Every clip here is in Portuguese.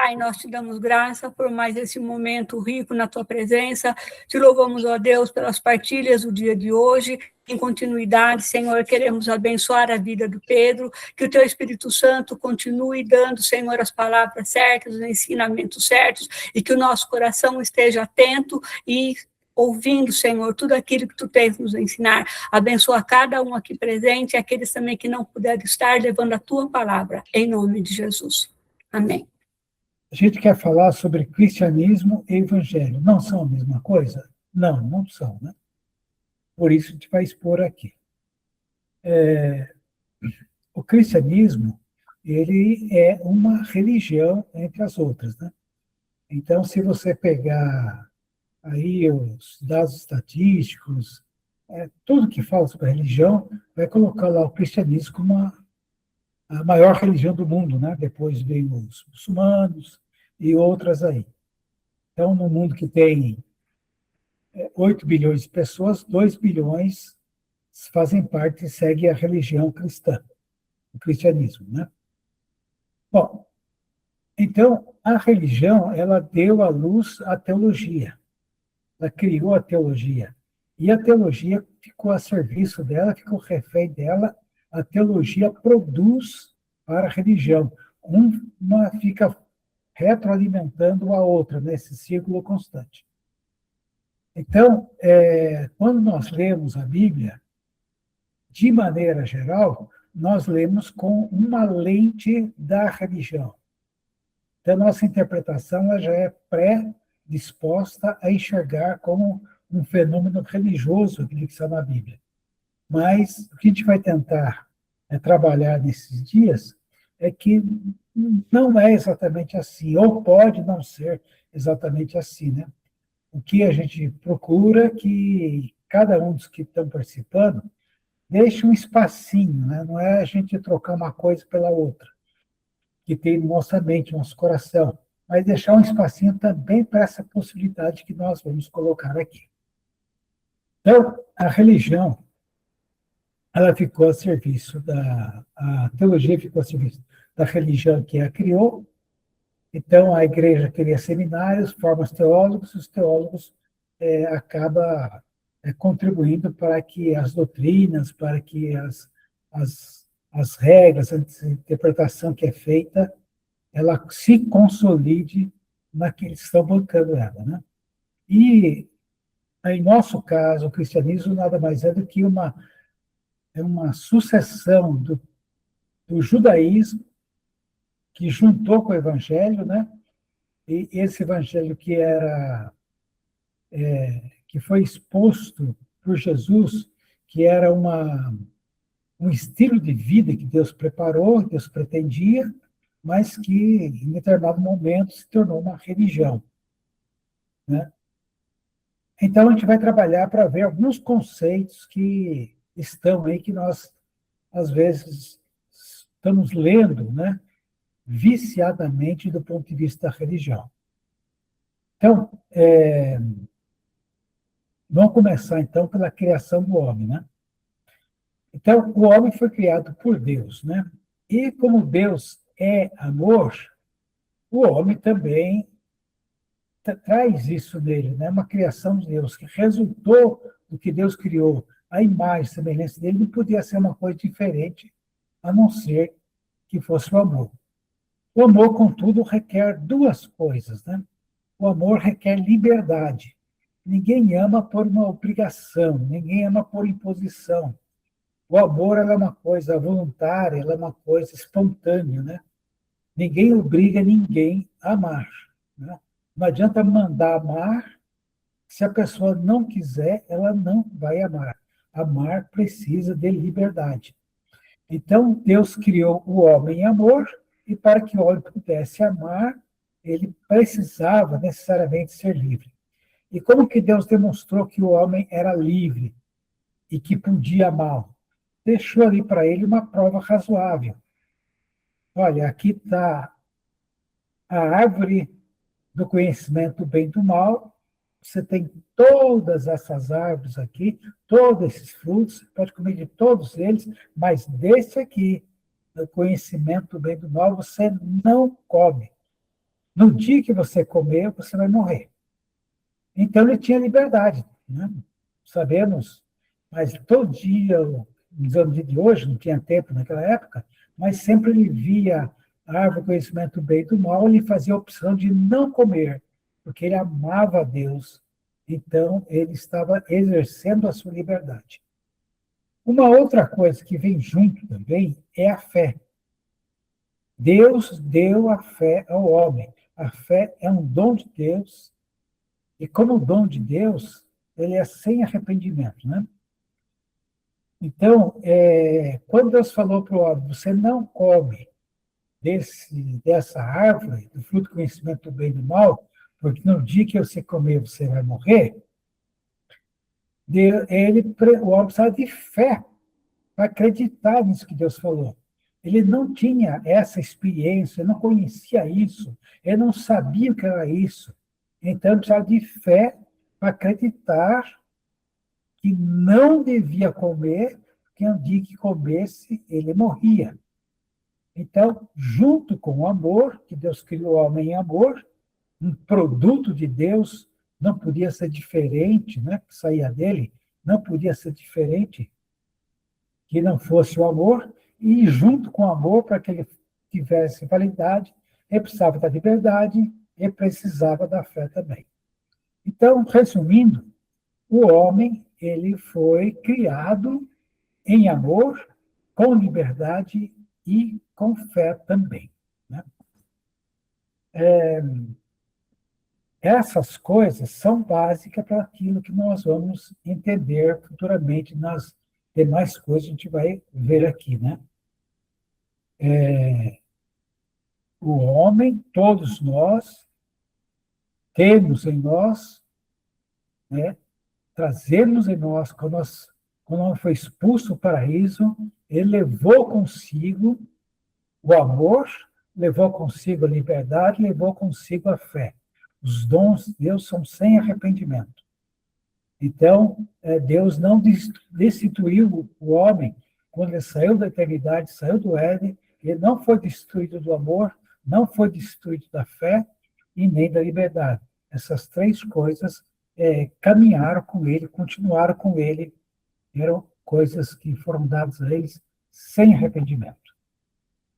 Pai, nós te damos graça por mais esse momento rico na tua presença. Te louvamos, ó Deus, pelas partilhas do dia de hoje. Em continuidade, Senhor, queremos abençoar a vida do Pedro, que o teu Espírito Santo continue dando, Senhor, as palavras certas, os ensinamentos certos, e que o nosso coração esteja atento e ouvindo, Senhor, tudo aquilo que tu tens nos ensinar. Abençoa cada um aqui presente, e aqueles também que não puderam estar, levando a tua palavra, em nome de Jesus. Amém. A gente quer falar sobre cristianismo e evangelho. Não são a mesma coisa? Não, não são, né? Por isso a gente vai expor aqui. O cristianismo, ele é uma religião entre as outras, né? Então, se você pegar aí os dados estatísticos, tudo que fala sobre a religião, vai colocar lá o cristianismo como a maior religião do mundo, né? Depois vem os muçulmanos e outras aí. Então, no mundo que tem 8 bilhões de pessoas, 2 bilhões fazem parte e seguem a religião cristã, o cristianismo, né? Bom, então, a religião, ela deu à luz a teologia. Ela criou a teologia. E a teologia ficou a serviço dela, ficou refém dela. A teologia produz para a religião. Uma fica retroalimentando a outra, nesse círculo constante. Então, quando nós lemos a Bíblia, de maneira geral, nós lemos com uma lente da religião. Então, nossa interpretação ela já é predisposta a enxergar como um fenômeno religioso aquilo que está na Bíblia. Mas o que a gente vai tentar trabalhar nesses dias é que não é exatamente assim, ou pode não ser exatamente assim, né? O que a gente procura é que cada um dos que estão participando deixe um espacinho, né? Não é a gente trocar uma coisa pela outra, que tem nossa mente, nosso coração, mas deixar um espacinho também para essa possibilidade que nós vamos colocar aqui. Então, a religião, ela ficou a serviço a teologia ficou a serviço da religião que a criou. Então, a igreja cria seminários, forma os teólogos acabam contribuindo para que as doutrinas, para que as regras, a interpretação que é feita, ela se consolide naqueles que estão bancando ela, né? E, em nosso caso, o cristianismo nada mais é do que uma sucessão do judaísmo que juntou com o evangelho, né? E esse evangelho que foi exposto por Jesus, que era um estilo de vida que Deus preparou, que Deus pretendia, mas que, em determinado momento, se tornou uma religião, né? Então, a gente vai trabalhar para ver alguns conceitos que estão aí, que nós, às vezes, estamos lendo, né, viciadamente do ponto de vista da religião. Então, vamos começar, então, pela criação do homem, né? Então, o homem foi criado por Deus, né? E como Deus é amor, o homem também traz isso nele, né? Uma criação de Deus que resultou do que Deus criou, a imagem, a semelhança dele, não podia ser uma coisa diferente, a não ser que fosse o amor. O amor, contudo, requer duas coisas, né? O amor requer liberdade. Ninguém ama por uma obrigação, ninguém ama por imposição. O amor ela é uma coisa voluntária, ela é uma coisa espontânea, né? Ninguém obriga ninguém a amar, né? Não adianta mandar amar, se a pessoa não quiser, ela não vai amar. Amar precisa de liberdade. Então, Deus criou o homem em amor, e para que o homem pudesse amar, ele precisava necessariamente ser livre. E como que Deus demonstrou que o homem era livre e que podia amá-lo? Deixou ali para ele uma prova razoável. Olha, aqui está a árvore do conhecimento do bem e do mal. Você tem todas essas árvores aqui, todos esses frutos, você pode comer de todos eles, mas desse aqui, do conhecimento do bem e do mal, você não come. no dia que você comer, você vai morrer. Então, ele tinha liberdade, né? Sabemos, mas todo dia, no dia de hoje, não tinha tempo naquela época, mas sempre ele via a árvore do conhecimento do bem e do mal, ele fazia a opção de não comer, porque ele amava a Deus, então ele estava exercendo a sua liberdade. Uma outra coisa que vem junto também é a fé. Deus deu a fé ao homem. A fé é um dom de Deus, e como dom de Deus, ele é sem arrependimento, né? Então, quando Deus falou para o homem, você não come dessa árvore, do fruto do conhecimento do bem e do mal, porque no dia que você comer, você vai morrer, o homem precisava de fé para acreditar nisso que Deus falou. Ele não tinha essa experiência, ele não conhecia isso, ele não sabia o que era isso. Então, ele precisava de fé para acreditar que não devia comer, porque no dia que comesse, ele morria. Então, junto com o amor, que Deus criou o homem em amor, um produto de Deus, não podia ser diferente, né? Que saía dele, não podia ser diferente que não fosse o amor, e junto com o amor, para que ele tivesse validade, ele precisava da liberdade, ele precisava da fé também. Então, resumindo, o homem ele foi criado em amor, com liberdade e com fé também, né? Essas coisas são básicas para aquilo que nós vamos entender futuramente nas demais coisas que a gente vai ver aqui, né? O homem, todos nós, temos em nós, né? Trazemos em nós, quando o homem foi expulso do paraíso, ele levou consigo o amor, levou consigo a liberdade, levou consigo a fé. Os dons de Deus são sem arrependimento. Então, Deus não destituiu o homem quando ele saiu da eternidade, saiu do Éden, ele não foi destituído do amor, não foi destituído da fé e nem da liberdade. Essas três coisas caminharam com ele, continuaram com ele, eram coisas que foram dadas a eles sem arrependimento.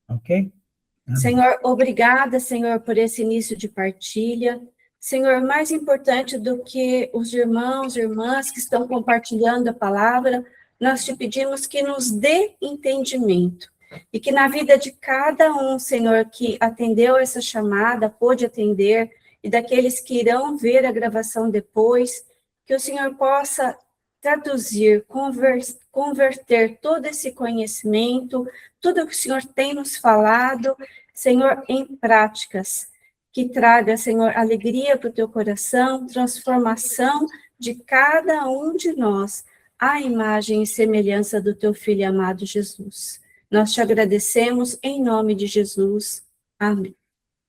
Ok? Senhor, obrigada, Senhor, por esse início de partilha. Senhor, mais importante do que os irmãos e irmãs que estão compartilhando a palavra, nós te pedimos que nos dê entendimento e que na vida de cada um, Senhor, que atendeu essa chamada, pôde atender, e daqueles que irão ver a gravação depois, que o Senhor possa traduzir, converter todo esse conhecimento, tudo que o Senhor tem nos falado, Senhor, em práticas, que traga, Senhor, alegria para o teu coração, transformação de cada um de nós, à imagem e semelhança do teu Filho amado Jesus. Nós te agradecemos em nome de Jesus. Amém.